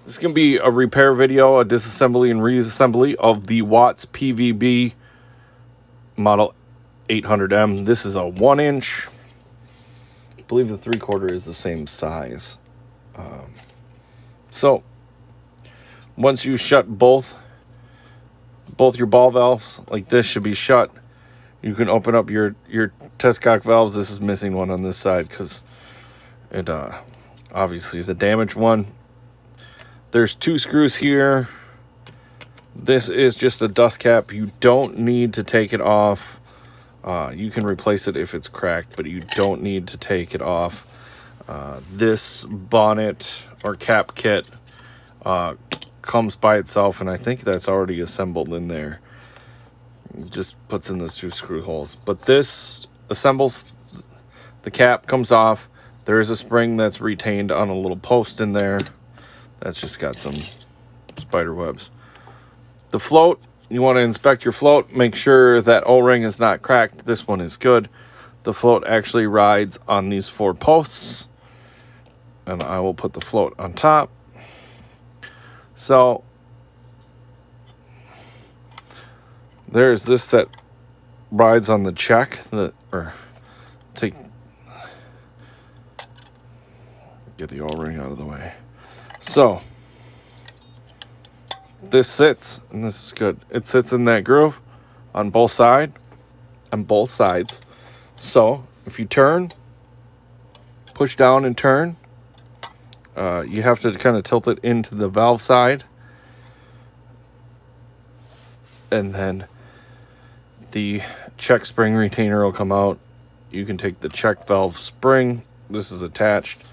This is going to be a repair video, a disassembly and reassembly of the Watts PVB model 800M. This is a 1-inch. I believe the 3/4 is the same size. So once you shut both your ball valves, like this should be shut, you can open up your test cock valves. This is missing one on this side because it obviously is a damaged one. There's 2 screws here. This is just a dust cap. You don't need to take it off. You can replace it if it's cracked, but you don't need to take it off. This bonnet or cap kit comes by itself, and I think that's already assembled in there. It just puts in those 2 screw holes. But this assembles, the cap comes off. There is a spring that's retained on a little post in there. That's just got some spider webs. The float, you want to inspect your float. Make sure that O-ring is not cracked. This one is good. The float actually rides on these 4 posts. And I will put the float on top. So there's this that rides on the check. Get the O-ring out of the way. So this sits, and this is good. It sits in that groove on both sides. So if you turn, push down and turn, you have to kind of tilt it into the valve side, and then the check spring retainer will come out. You can take the check valve spring. This is attached.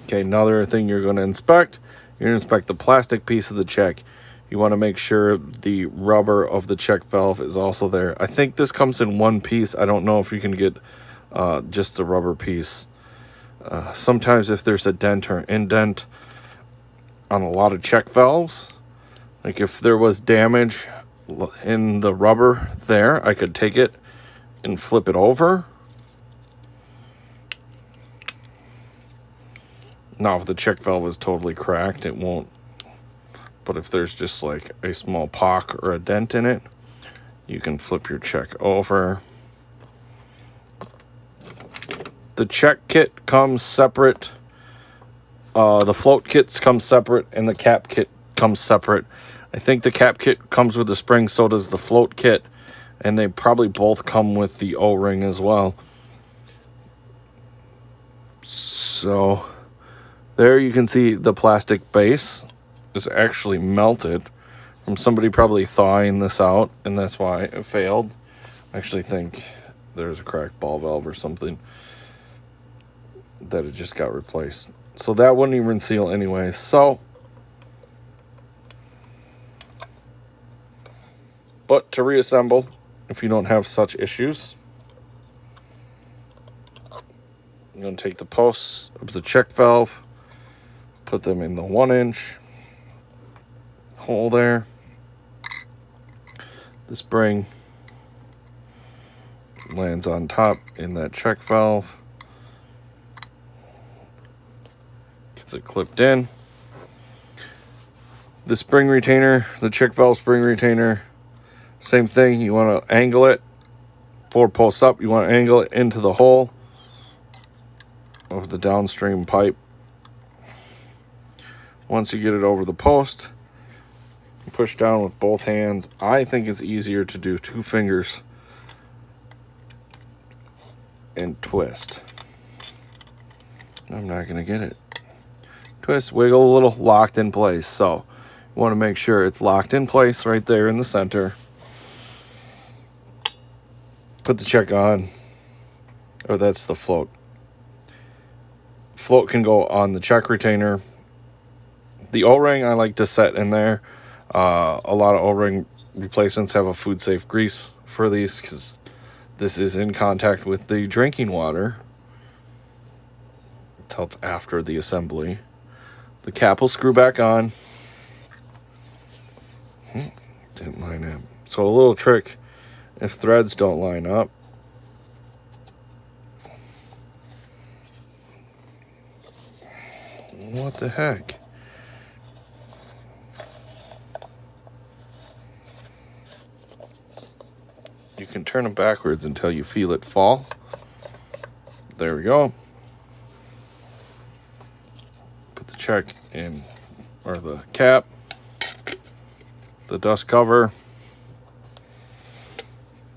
Okay, another thing you're going to inspect. You're going to inspect the plastic piece of the check. You want to make sure the rubber of the check valve is also there. I think this comes in 1 piece. I don't know if you can get just the rubber piece. Sometimes if there's a dent or indent on a lot of check valves, like if there was damage in the rubber there, I could take it and flip it over. Now, if the check valve is totally cracked, it won't. But if there's just like a small pock or a dent in it, you can flip your check over. The check kit comes separate. The float kits come separate, and the cap kit comes separate. I think the cap kit comes with the spring, so does the float kit. And they probably both come with the O-ring as well. So there you can see the plastic base is actually melted from somebody probably thawing this out, and that's why it failed. I actually think there's a cracked ball valve or something that it just got replaced. So that wouldn't even seal anyway. So, but to reassemble, if you don't have such issues, I'm going to take the posts of the check valve, put them in the 1-inch hole there. The spring lands on top in that check valve. Gets it clipped in. The spring retainer, the check valve spring retainer, same thing. You want to angle it 4 posts up. You want to angle it into the hole of the downstream pipe. Once you get it over the post, you push down with both hands. I think it's easier to do 2 fingers and twist. I'm not going to get it. Twist, wiggle a little, locked in place. So you want to make sure it's locked in place right there in the center. Put the check on. Oh, that's the float. Float can go on the check retainer. The O-ring I like to set in there. A lot of O-ring replacements have a food safe grease for these because this is in contact with the drinking water until it's after the assembly. The cap will screw back on. Didn't line up. So a little trick, if threads don't line up, what the heck? You can turn them backwards until you feel it fall. There we go. Put the check in, or the cap, the dust cover.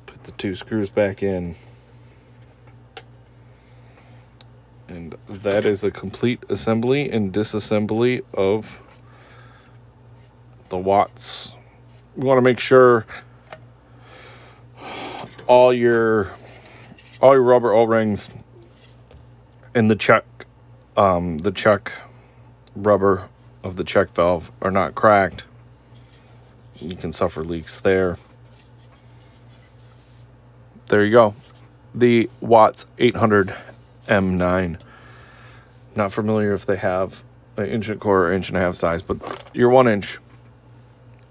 Put the 2 screws back in. And that is a complete assembly and disassembly of the Watts. You want to make sure all your rubber O-rings and the check rubber of the check valve are not cracked. You can suffer leaks there. There you go. The Watts 800 M9. Not familiar if they have an 1.25 or 1.5 inch size, but your 1 inch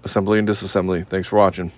assembly and disassembly. Thanks for watching.